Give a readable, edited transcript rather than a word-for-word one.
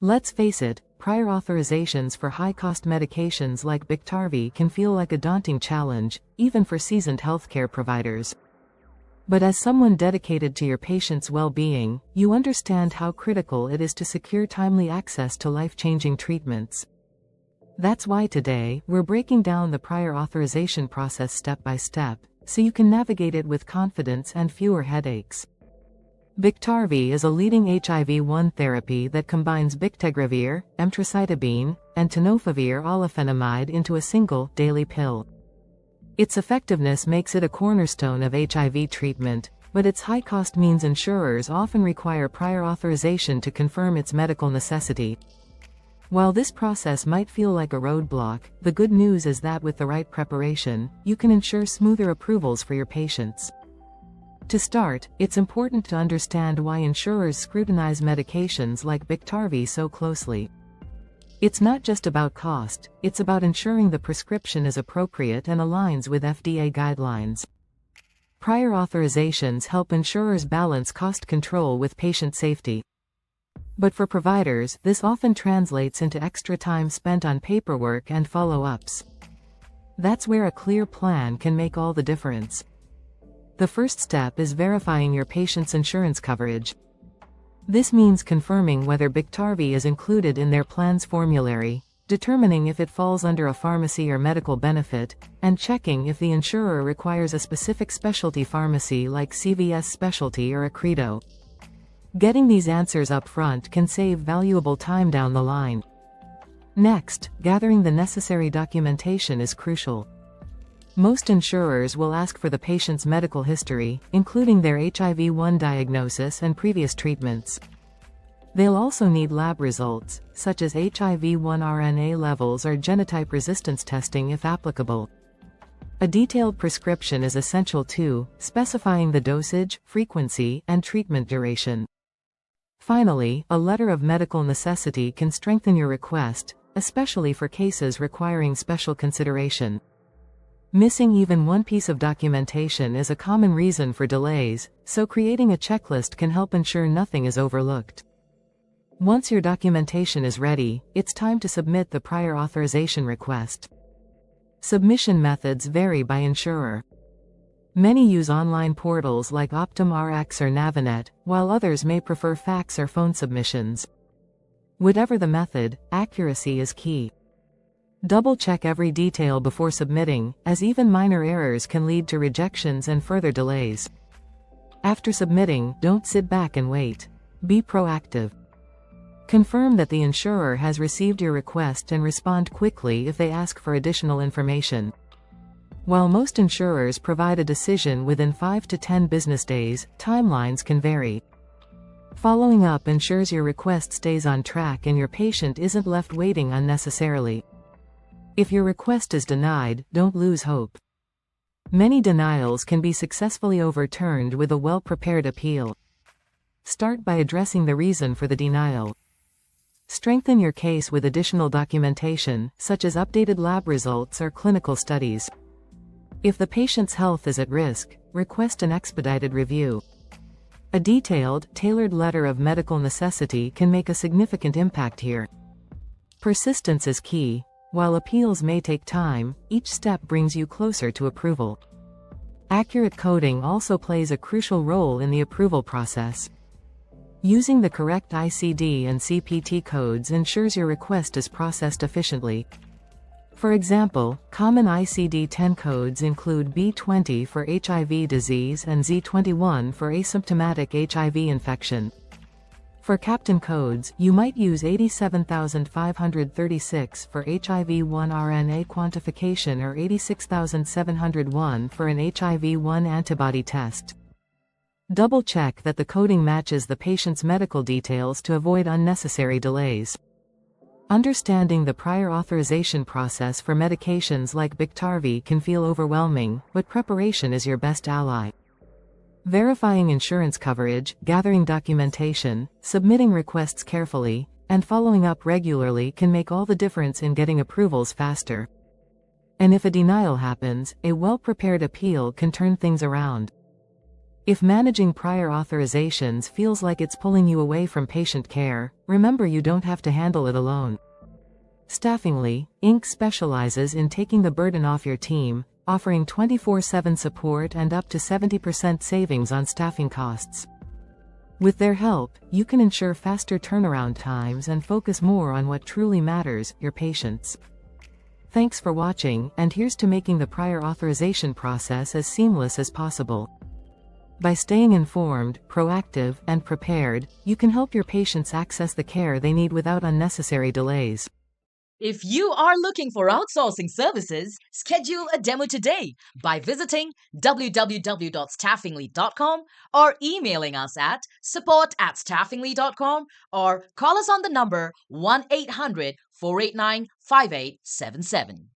Let's face it, prior authorizations for high-cost medications like Biktarvy can feel like a daunting challenge, even for seasoned healthcare providers. But as someone dedicated to your patient's well-being, you understand how critical it is to secure timely access to life-changing treatments. That's why today, we're breaking down the prior authorization process step by step, so you can navigate it with confidence and fewer headaches. Biktarvy is a leading HIV-1 therapy that combines bictegravir, emtricitabine, and tenofovir olefenamide into a single, daily pill. Its effectiveness makes it a cornerstone of HIV treatment, but its high cost means insurers often require prior authorization to confirm its medical necessity. While this process might feel like a roadblock, the good news is that with the right preparation, you can ensure smoother approvals for your patients. To start, it's important to understand why insurers scrutinize medications like Biktarvy so closely. It's not just about cost, it's about ensuring the prescription is appropriate and aligns with FDA guidelines. Prior authorizations help insurers balance cost control with patient safety. But for providers, this often translates into extra time spent on paperwork and follow-ups. That's where a clear plan can make all the difference. The first step is verifying your patient's insurance coverage. This means confirming whether Biktarvy is included in their plan's formulary, determining if it falls under a pharmacy or medical benefit, and checking if the insurer requires a specific specialty pharmacy like CVS Specialty or Accredo. Getting these answers up front can save valuable time down the line. Next, gathering the necessary documentation is crucial. Most insurers will ask for the patient's medical history, including their HIV-1 diagnosis and previous treatments. They'll also need lab results, such as HIV-1 RNA levels or genotype resistance testing if applicable. A detailed prescription is essential too, specifying the dosage, frequency, and treatment duration. Finally, a letter of medical necessity can strengthen your request, especially for cases requiring special consideration. Missing even one piece of documentation is a common reason for delays, so creating a checklist can help ensure nothing is overlooked. Once your documentation is ready, it's time to submit the prior authorization request. Submission methods vary by insurer. Many use online portals like OptumRx or Navinet, while others may prefer fax or phone submissions. Whatever the method, accuracy is key. Double-check every detail before submitting, as even minor errors can lead to rejections and further delays. After submitting, don't sit back and wait. Be proactive. Confirm that the insurer has received your request and respond quickly if they ask for additional information. While most insurers provide a decision within 5 to 10 business days, timelines can vary. Following up ensures your request stays on track and your patient isn't left waiting unnecessarily. If your request is denied, don't lose hope. Many denials can be successfully overturned with a well-prepared appeal. Start by addressing the reason for the denial. Strengthen your case with additional documentation, such as updated lab results or clinical studies. If the patient's health is at risk, request an expedited review. A detailed, tailored letter of medical necessity can make a significant impact here. Persistence is key. While appeals may take time, each step brings you closer to approval. Accurate coding also plays a crucial role in the approval process. Using the correct ICD and CPT codes ensures your request is processed efficiently. For example, common ICD-10 codes include B20 for HIV disease and Z21 for asymptomatic HIV infection. For Captain codes, you might use 87536 for HIV-1 RNA quantification or 86701 for an HIV-1 antibody test. Double-check that the coding matches the patient's medical details to avoid unnecessary delays. Understanding the prior authorization process for medications like Biktarvy can feel overwhelming, but preparation is your best ally. Verifying insurance coverage, gathering documentation, submitting requests carefully, and following up regularly can make all the difference in getting approvals faster. And if a denial happens, a well-prepared appeal can turn things around. If managing prior authorizations feels like it's pulling you away from patient care, remember you don't have to handle it alone. Staffingly, Inc. specializes in taking the burden off your team, offering 24/7 support and up to 70% savings on staffing costs. With their help, you can ensure faster turnaround times and focus more on what truly matters, your patients. Thanks for watching, and here's to making the prior authorization process as seamless as possible. By staying informed, proactive, and prepared, you can help your patients access the care they need without unnecessary delays. If you are looking for outsourcing services, schedule a demo today by visiting www.staffingly.com or emailing us at support@staffingly.com or call us on the number 1-800-489-5877.